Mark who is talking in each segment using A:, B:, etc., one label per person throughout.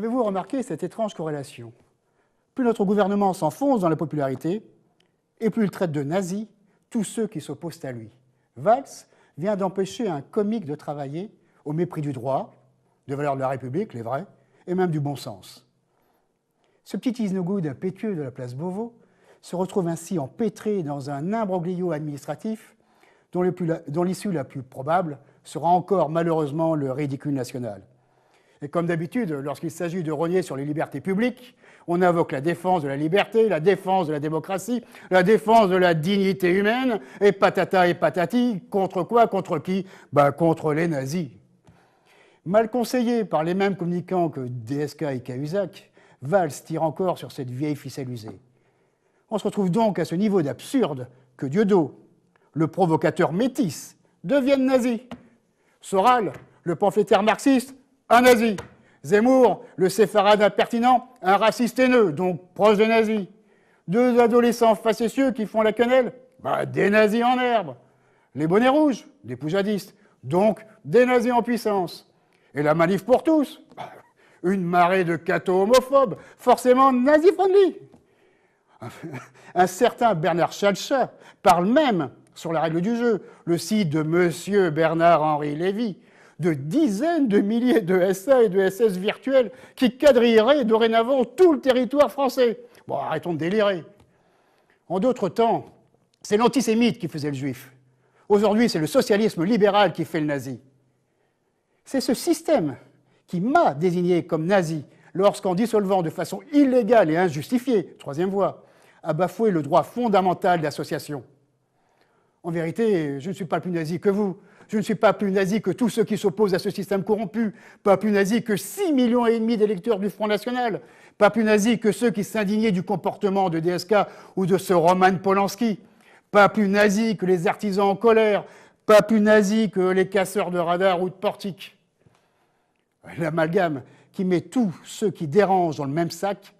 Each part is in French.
A: Avez-vous remarqué cette étrange corrélation? Plus notre gouvernement s'enfonce dans la popularité, et plus il traite de nazis tous ceux qui s'opposent à lui. Valls vient d'empêcher un comique de travailler au mépris du droit, des valeurs de la République, les vraies, et même du bon sens. Ce petit is-no-good impétueux de la place Beauvau se retrouve ainsi empêtré dans un imbroglio administratif dont l'issue la plus probable sera encore malheureusement le ridicule national. Et comme d'habitude, lorsqu'il s'agit de rogner sur les libertés publiques, on invoque la défense de la liberté, la défense de la démocratie, la défense de la dignité humaine, et patata et patati, contre quoi, contre qui? Contre les nazis. Mal conseillé par les mêmes communicants que DSK et Cahuzac, Valls tire encore sur cette vieille ficelle usée. On se retrouve donc à ce niveau d'absurde que Dieudo, le provocateur métis, devienne nazi. Soral, le pamphlétaire marxiste, un nazi. Zemmour, le séfarade impertinent, un raciste haineux, donc proche des nazis. Deux adolescents facétieux qui font la quenelle, des nazis en herbe. Les bonnets rouges, des poujadistes, donc des nazis en puissance. Et la manif pour tous, une marée de cathos homophobes, forcément nazi-friendly. Un certain Bernard Schalcher parle même, sur la règle du jeu, le site de Monsieur Bernard-Henri Lévy, de dizaines de milliers de SA et de SS virtuels qui quadrilleraient dorénavant tout le territoire français. Arrêtons de délirer. En d'autres temps, c'est l'antisémite qui faisait le juif. Aujourd'hui, c'est le socialisme libéral qui fait le nazi. C'est ce système qui m'a désigné comme nazi lorsqu'en dissolvant de façon illégale et injustifiée, troisième voie, a bafoué le droit fondamental d'association. En vérité, je ne suis pas plus nazi que vous. Je ne suis pas plus nazi que tous ceux qui s'opposent à ce système corrompu, pas plus nazi que 6,5 millions d'électeurs du Front National, pas plus nazi que ceux qui s'indignaient du comportement de DSK ou de ce Roman Polanski, pas plus nazi que les artisans en colère, pas plus nazi que les casseurs de radars ou de portiques. L'amalgame qui met tous ceux qui dérangent dans le même sac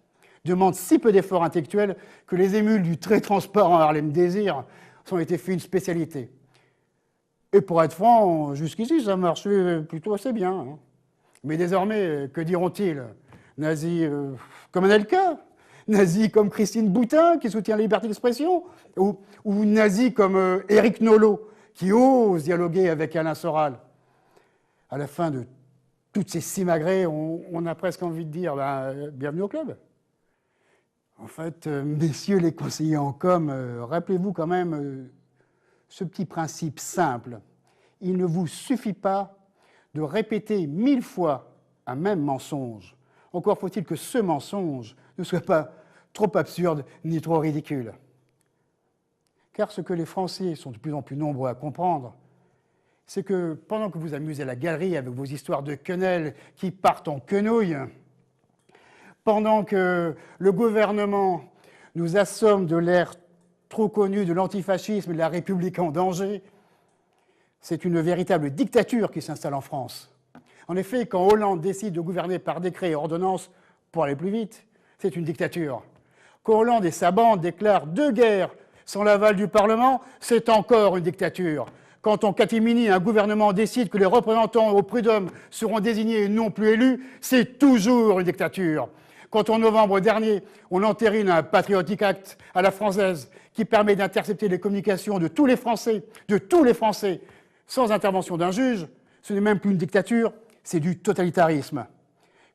A: demande si peu d'efforts intellectuels que les émules du très transparent Harlem Désir sont été fait une spécialité. Et pour être franc, jusqu'ici, ça marchait plutôt assez bien. Hein. Mais désormais, que diront-ils? Nazi comme Anelka? Nazi comme Christine Boutin, qui soutient la liberté d'expression? Ou nazi comme Éric Nolot, qui ose dialoguer avec Alain Soral? À la fin de toutes ces simagrées, on a presque envie de dire bienvenue au club. En fait, messieurs les conseillers en com, rappelez-vous quand même ce petit principe simple. Il ne vous suffit pas de répéter 1000 fois un même mensonge. Encore faut-il que ce mensonge ne soit pas trop absurde ni trop ridicule. Car ce que les Français sont de plus en plus nombreux à comprendre, c'est que pendant que vous amusez la galerie avec vos histoires de quenelles qui partent en quenouille, pendant que le gouvernement nous assomme de l'ère trop connu de l'antifascisme et de la République en danger, c'est une véritable dictature qui s'installe en France. En effet, quand Hollande décide de gouverner par décret et ordonnance pour aller plus vite, c'est une dictature. Quand Hollande et sa bande déclarent 2 guerres sans l'aval du Parlement, c'est encore une dictature. Quand en catimini, un gouvernement décide que les représentants au prud'homme seront désignés et non plus élus, c'est toujours une dictature. Quand en novembre dernier, on entérine un Patriotic Act à la française qui permet d'intercepter les communications de tous les Français, sans intervention d'un juge, ce n'est même plus une dictature, c'est du totalitarisme.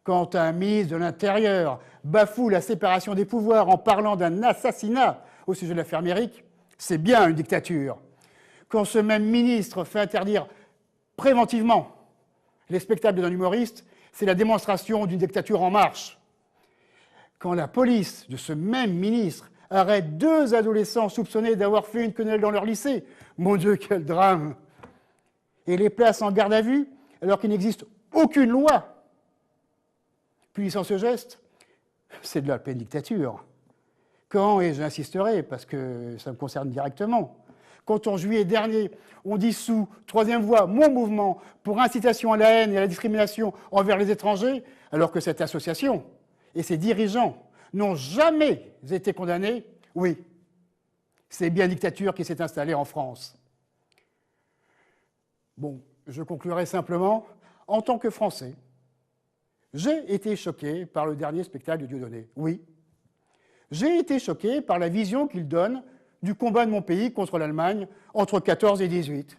A: Quand un ministre de l'Intérieur bafoue la séparation des pouvoirs en parlant d'un assassinat au sujet de l'affaire Méric, c'est bien une dictature. Quand ce même ministre fait interdire préventivement les spectacles d'un humoriste, c'est la démonstration d'une dictature en marche. Quand la police de ce même ministre arrête 2 adolescents soupçonnés d'avoir fait une quenelle dans leur lycée, mon Dieu, quel drame! Et les place en garde à vue alors qu'il n'existe aucune loi punissant ce geste, c'est de la pleine dictature. Quand, et j'insisterai parce que ça me concerne directement, quand en juillet dernier, on dissout, troisième voie, mon mouvement, pour incitation à la haine et à la discrimination envers les étrangers, alors que cette association et ses dirigeants n'ont jamais été condamnés, oui, c'est bien une dictature qui s'est installée en France. Bon, je conclurai simplement, en tant que Français, J'ai été choqué par le dernier spectacle de Dieudonné. Oui. J'ai été choqué par la vision qu'il donne du combat de mon pays contre l'Allemagne entre 14 et 18.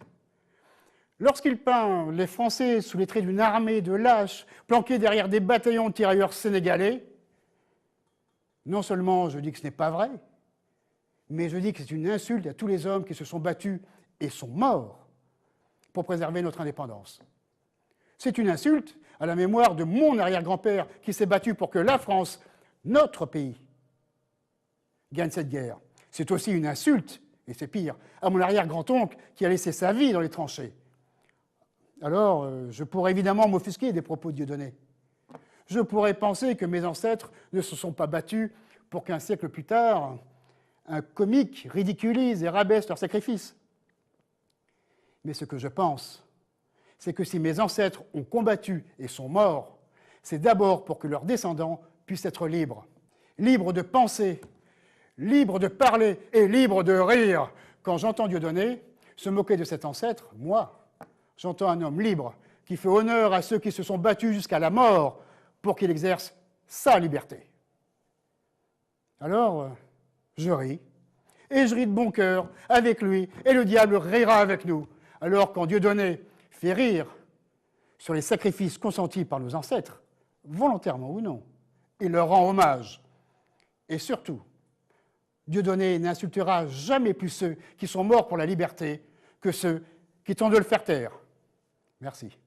A: Lorsqu'il peint les Français sous les traits d'une armée de lâches planqués derrière des bataillons de tirailleurs sénégalais, non seulement je dis que ce n'est pas vrai, mais je dis que c'est une insulte à tous les hommes qui se sont battus et sont morts pour préserver notre indépendance. C'est une insulte à la mémoire de mon arrière-grand-père qui s'est battu pour que la France, notre pays, gagne cette guerre. C'est aussi une insulte, et c'est pire, à mon arrière-grand-oncle qui a laissé sa vie dans les tranchées. Alors, je pourrais évidemment m'offusquer des propos de Dieudonné. Je pourrais penser que mes ancêtres ne se sont pas battus pour qu'un siècle plus tard, un comique ridiculise et rabaisse leur sacrifice. Mais ce que je pense, c'est que si mes ancêtres ont combattu et sont morts, c'est d'abord pour que leurs descendants puissent être libres. Libres de penser, libres de parler et libres de rire. Quand j'entends Dieudonné se moquer de cet ancêtre, moi, j'entends un homme libre qui fait honneur à ceux qui se sont battus jusqu'à la mort pour qu'il exerce sa liberté. Alors, je ris, et je ris de bon cœur avec lui, et le diable rira avec nous. Alors, quand Dieudonné fait rire sur les sacrifices consentis par nos ancêtres, volontairement ou non, il leur rend hommage. Et surtout, Dieudonné n'insultera jamais plus ceux qui sont morts pour la liberté que ceux qui tentent de le faire taire. Merci.